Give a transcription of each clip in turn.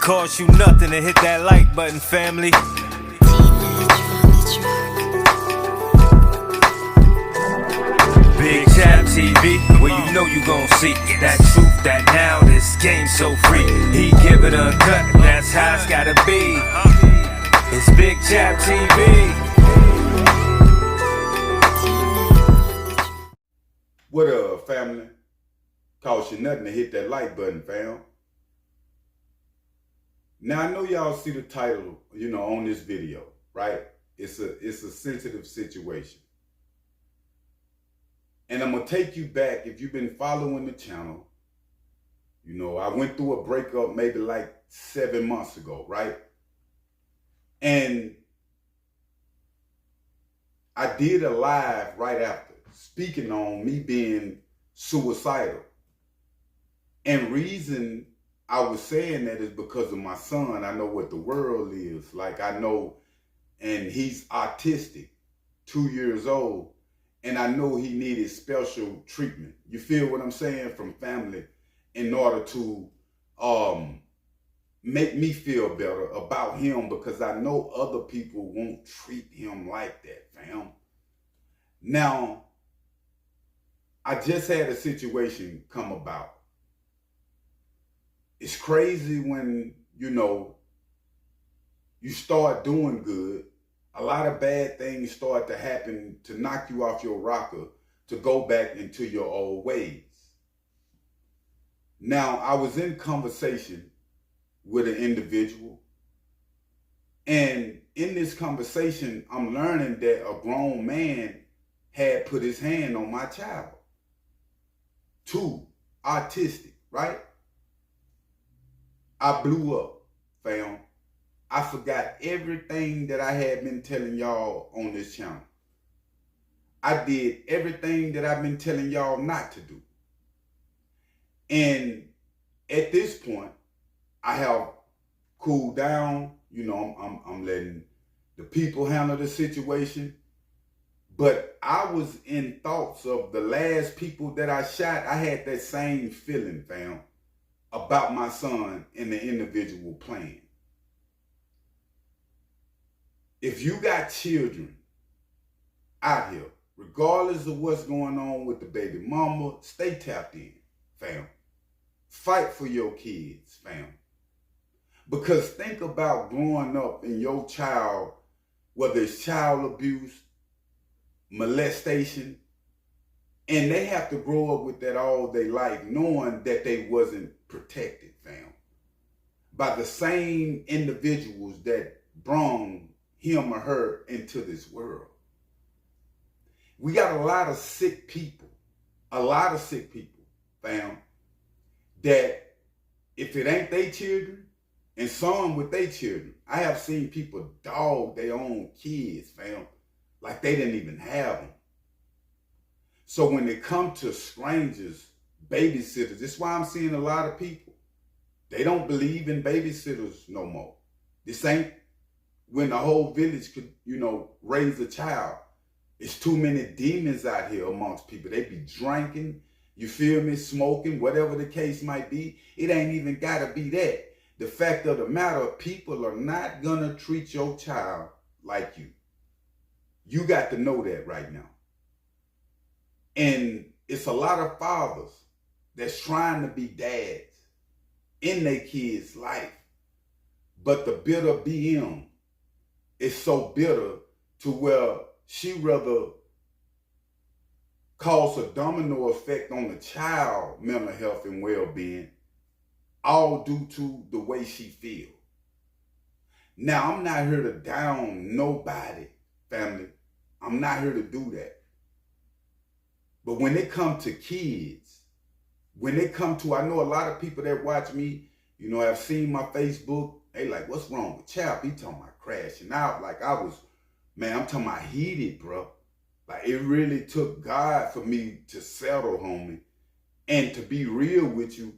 Cost you nothing to hit that like button, family. Big Chap TV, where you know you gon' see that truth, that now this game so free. He give it a cut, that's how it's gotta be. It's Big Chap TV. What up, family? Cost you nothing to hit that like button, fam. Now I know y'all see the title, on this video, right? It's a sensitive situation. And I'm gonna take you back, if you've been following the channel, I went through a breakup maybe like 7 months ago, right? And I did a live right after, speaking on me being suicidal. And reason I was saying that is because of my son. I know what the world is. Like, I know, and he's autistic, 2 years old. And I know he needed special treatment. You feel what I'm saying? From family, in order to make me feel better about him, because I know other people won't treat him like that, fam. Now, I just had a situation come about. It's crazy when, you start doing good. A lot of bad things start to happen to knock you off your rocker, to go back into your old ways. Now, I was in conversation with an individual, and in this conversation, I'm learning that a grown man had put his hand on my child. 2, autistic, right? I blew up, fam. I forgot everything that I had been telling y'all on this channel. I did everything that I've been telling y'all not to do. And at this point, I have cooled down. I'm letting the people handle the situation. But I was in thoughts of the last people that I shot. I had that same feeling, fam, about my son and the individual playing. If you got children out here, regardless of what's going on with the baby mama, stay tapped in, fam. Fight for your kids, fam. Because think about growing up in your child, whether it's child abuse, molestation, and they have to grow up with that all their life, knowing that they wasn't protected, fam, by the same individuals that brung him or her into this world. We got a lot of sick people, fam, that if it ain't their children, and some with their children, I have seen people dog their own kids, fam, like they didn't even have them. So when they come to strangers, babysitters, this is why I'm seeing a lot of people, they don't believe in babysitters no more. This ain't when the whole village could, raise a child. It's too many demons out here amongst people. They be drinking, you feel me, smoking, whatever the case might be. It ain't even gotta be that. The fact of the matter, people are not gonna treat your child like you. You got to know that right now. And it's a lot of fathers that's trying to be dads in their kids' life. But the bitter BM is so bitter to where she rather cause a domino effect on the child mental health and well-being, all due to the way she feels. Now, I'm not here to down nobody, family. I'm not here to do that. But when it comes to kids, I know a lot of people that watch me, have seen my Facebook, they like, what's wrong with Chap? He talking about crashing out. Like I'm talking about heated, bro. Like it really took God for me to settle, homie. And to be real with you,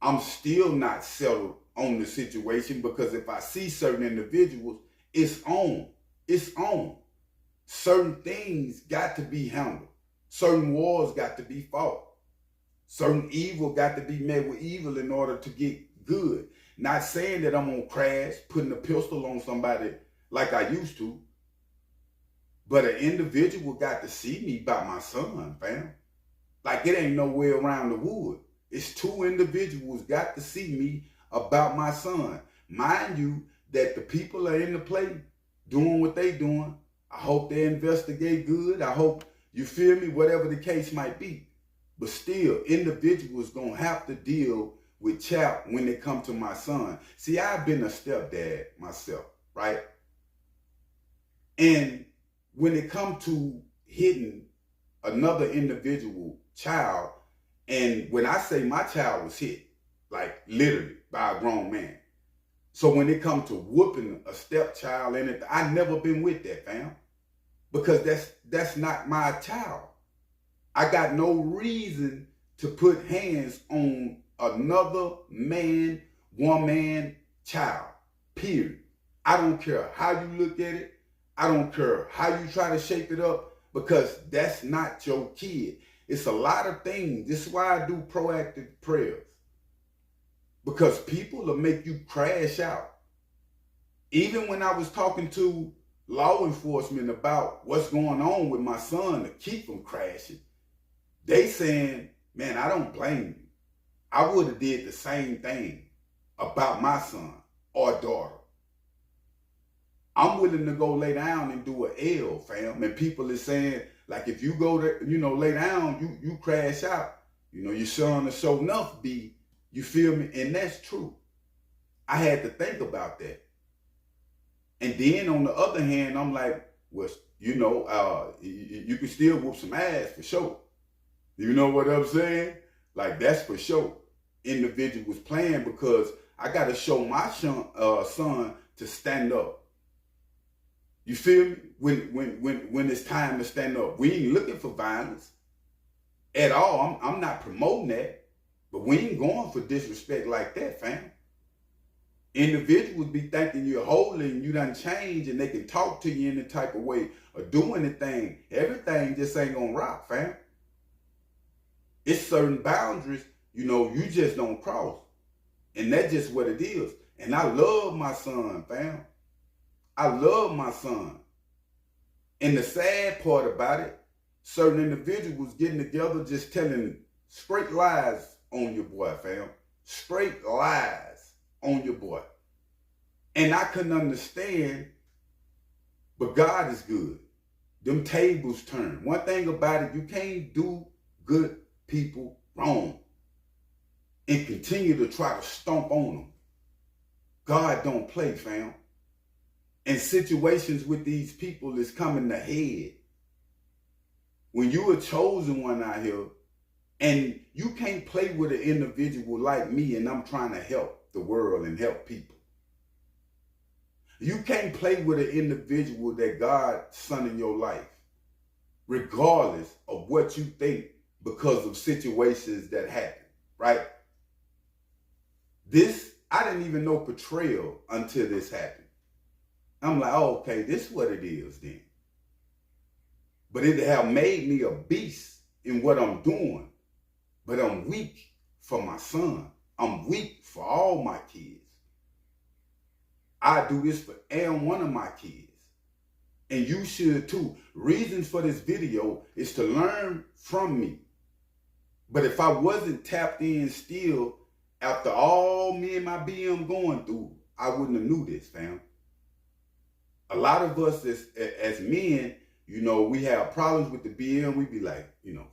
I'm still not settled on the situation, because if I see certain individuals, it's on. Certain things got to be handled. Certain wars got to be fought. Certain evil got to be met with evil in order to get good. Not saying that I'm gonna crash, putting a pistol on somebody like I used to. But an individual got to see me about my son, fam. Like it ain't no way around the wood. It's two individuals got to see me about my son. Mind you, that the people are in the play doing what they doing. I hope they investigate good. I hope, you feel me, whatever the case might be. But still, individuals gonna have to deal with Chap when they come to my son. See, I've been a stepdad myself, right? And when it comes to hitting another individual child, and when I say my child was hit, like literally by a grown man. So when it comes to whooping a stepchild and anything, I never been with that, fam. Because that's not my child. I got no reason to put hands on another man, woman, child, period. I don't care how you look at it. I don't care how you try to shape it up, because that's not your kid. It's a lot of things. This is why I do proactive prayers. Because people will make you crash out. Even when I was talking to law enforcement about what's going on with my son to keep him crashing, they saying, man, I don't blame you. I would have did the same thing about my son or daughter. I'm willing to go lay down and do an L, fam. And people are saying, like, if you go to, lay down, you crash out. Your son will show enough be, you feel me? And that's true. I had to think about that. And then on the other hand, I'm like, well, you can still whoop some ass for sure. You know what I'm saying? Like, that's for sure. Individuals playing, because I got to show my son to stand up. You feel me? When it's time to stand up. We ain't looking for violence at all. I'm not promoting that. But we ain't going for disrespect like that, fam. Individuals be thinking you're holy and you done changed, and they can talk to you in the type of way or do anything. Everything just ain't gonna rock, fam. It's certain boundaries, you just don't cross. And that's just what it is. And I love my son, fam. I love my son. And the sad part about it, certain individuals getting together just telling straight lies on your boy, fam. Straight lies on your boy. And I couldn't understand, but God is good. Them tables turn. One thing about it, you can't do good people wrong and continue to try to stomp on them. God don't play, fam. And situations with these people is coming to head. When you a chosen one out here, and you can't play with an individual like me, and I'm trying to help the world and help people. You can't play with an individual that God sent in your life, regardless of what you think, because of situations that happen, right? I didn't even know portrayal until this happened. I'm like, oh, okay, this is what it is then. But it have made me a beast in what I'm doing. But I'm weak for my son. I'm weak for all my kids. I do this for every one of my kids. And you should too. Reasons for this video is to learn from me. But if I wasn't tapped in still, after all me and my BM going through, I wouldn't have knew this, fam. A lot of us as men, we have problems with the BM. We be like,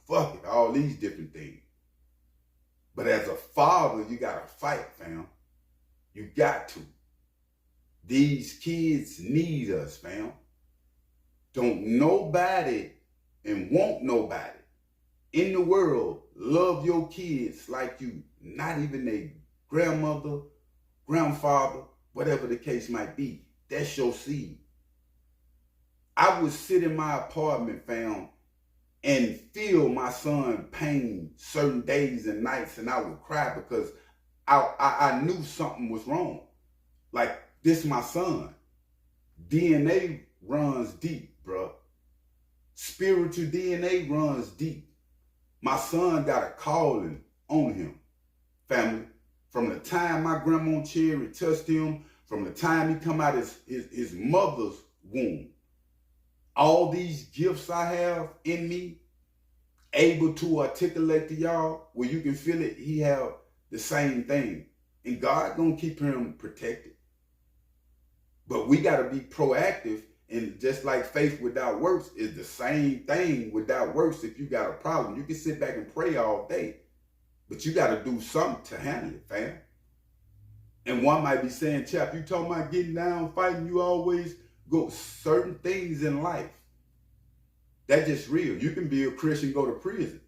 fuck it, all these different things. But as a father, you got to fight, fam. You got to. These kids need us, fam. Don't nobody and won't nobody in the world love your kids like you. Not even their grandmother, grandfather, whatever the case might be. That's your seed. I would sit in my apartment, fam, and feel my son pain certain days and nights, and I would cry because I knew something was wrong. Like, this my son. DNA runs deep, bro. Spiritual DNA runs deep. My son got a calling on him, family, From the time my grandma Cherry touched him, from the time he come out his mother's womb, all these gifts I have in me, able to articulate to y'all, where you can feel it, he have the same thing. And God gonna keep him protected. But we gotta be proactive, and just like faith without works is the same thing without works. If you got a problem, you can sit back and pray all day, but you gotta do something to handle it, fam. And one might be saying, Chap, you talking about getting down, fighting, you always go certain things in life. That's just real. You can be a Christian, go to prison.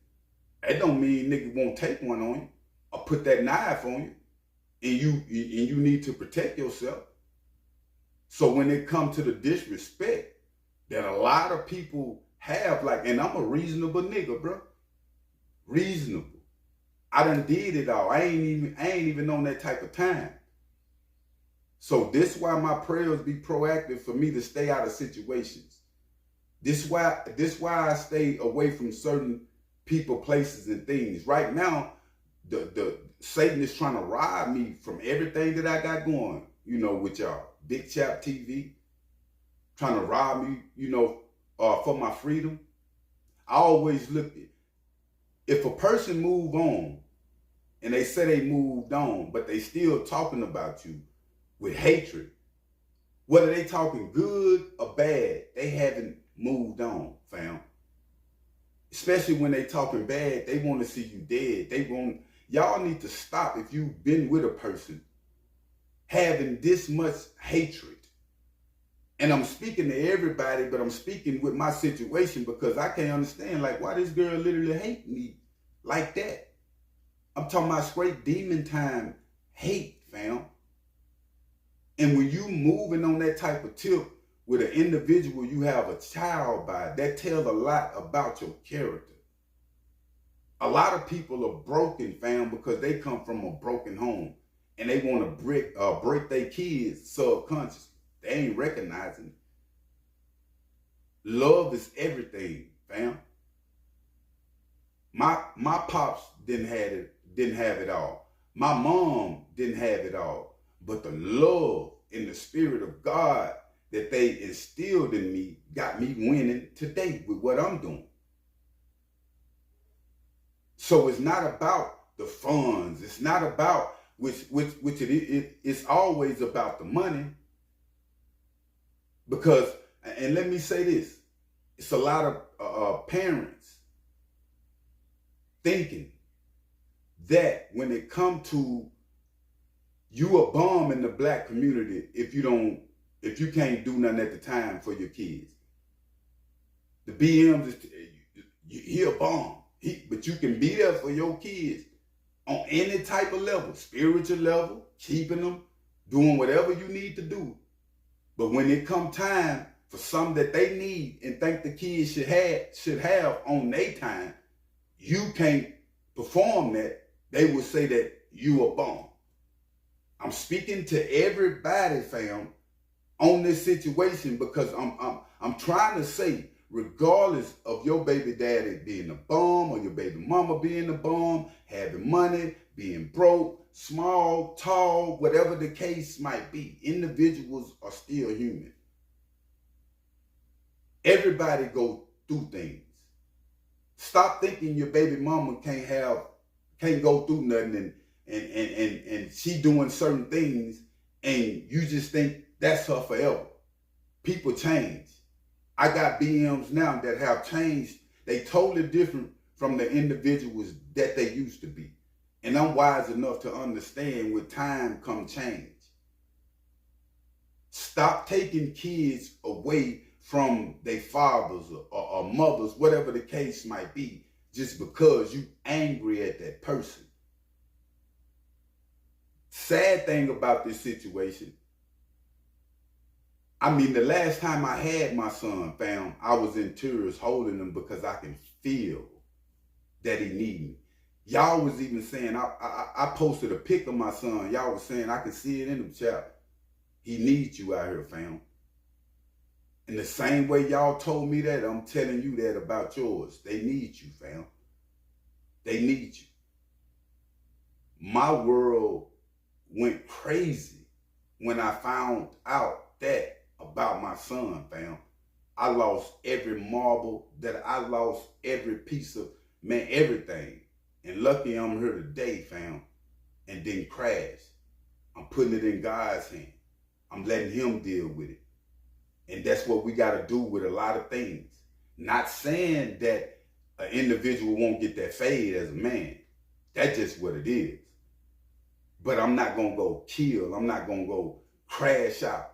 That don't mean nigga won't take one on you or put that knife on you, and you need to protect yourself. So when it comes to the disrespect that a lot of people have, like, and I'm a reasonable nigga, bro. Reasonable. I done did it all. I ain't even on that type of time. So this why my prayers be proactive for me to stay out of situations. This why I stay away from certain people, places, and things. Right now, the Satan is trying to rob me from everything that I got going, with y'all. BIGCHAP TV, trying to rob me, for my freedom. I always look at, if a person move on and they say they moved on, but they still talking about you with hatred, whether they talking good or bad, they haven't moved on, fam. Especially when they talking bad, they want to see you dead. Y'all need to stop, if you've been with a person, having this much hatred. And I'm speaking to everybody, but I'm speaking with my situation, because I can't understand, like, why this girl literally hate me like that. I'm talking about straight demon time hate, fam. And when you moving on that type of tip with an individual you have a child by, that tells a lot about your character. A lot of people are broken, fam, because they come from a broken home. And they want to break their kids subconsciously. They ain't recognizing it. Love is everything, fam. My pops didn't have it all. My mom didn't have it all. But the love and the spirit of God that they instilled in me got me winning today with what I'm doing. So it's not about the funds. It's not about it's always about the money. Because, and let me say this, it's a lot of parents thinking that when it comes to you a bum in the black community if you can't do nothing at the time for your kids. The BMs, he a bum. But you can be there for your kids on any type of level, spiritual level, keeping them, doing whatever you need to do. But when it come time for something that they need and think the kids should have on their time, you can't perform that, they will say that you a bum. I'm speaking to everybody, fam, on this situation, because I'm trying to say, regardless of your baby daddy being a bum or your baby mama being a bum, having money, being broke, small, tall, whatever the case might be, individuals are still human. Everybody go through things. Stop thinking your baby mama can't go through nothing and she doing certain things and you just think that's her forever. People change. I got BMs now that have changed. They totally different from the individuals that they used to be. And I'm wise enough to understand with time come change. Stop taking kids away from their fathers or mothers, whatever the case might be, just because you angry at that person. Sad thing about this situation, I mean, the last time I had my son, fam, I was in tears holding him because I can feel that he need me. Y'all was even saying, I posted a pic of my son. Y'all was saying, I can see it in him, chap. He needs you out here, fam. In the same way y'all told me that, I'm telling you that about yours. They need you, fam. They need you. My world went crazy when I found out that about my son, fam. I lost every marble, that I lost every piece of, man, everything. And lucky I'm here today, fam, and didn't crash. I'm putting it in God's hand. I'm letting him deal with it. And that's what we got to do with a lot of things. Not saying that an individual won't get that fade as a man. That's just what it is. But I'm not going to go kill. I'm not going to go crash out.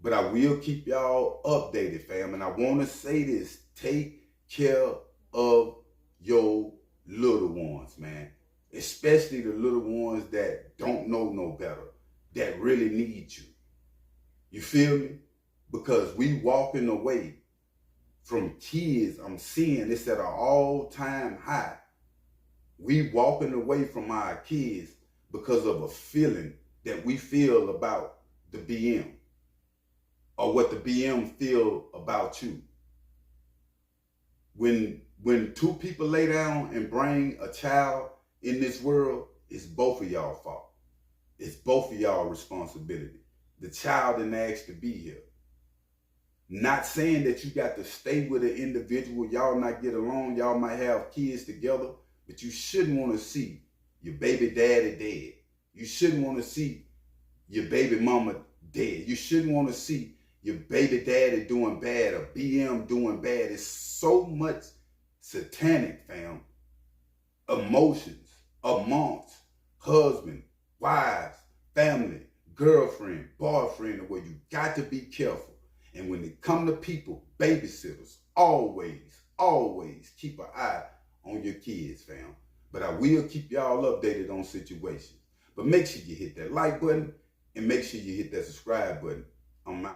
But I will keep y'all updated, fam. And I want to say this. Take care of your little ones, man. Especially the little ones that don't know no better, that really need you. You feel me? Because we walking away from kids, I'm seeing this at an all-time high. We walking away from our kids because of a feeling that we feel about the BM or what the BM feel about you. When two people lay down and bring a child in this world, it's both of y'all fault. It's both of y'all responsibility. The child didn't ask to be here. Not saying that you got to stay with an individual, y'all not get along, y'all might have kids together, but you shouldn't want to see your baby daddy dead. You shouldn't want to see your baby mama dead. You shouldn't want to see your baby daddy doing bad or BM doing bad. It's so much satanic, fam, emotions amongst husband, wives, family, girlfriend, boyfriend, where you got to be careful. And when it come to people, babysitters, always keep an eye on your kids, fam. But I will keep y'all updated on situations. But make sure you hit that like button and make sure you hit that subscribe button. I'm out.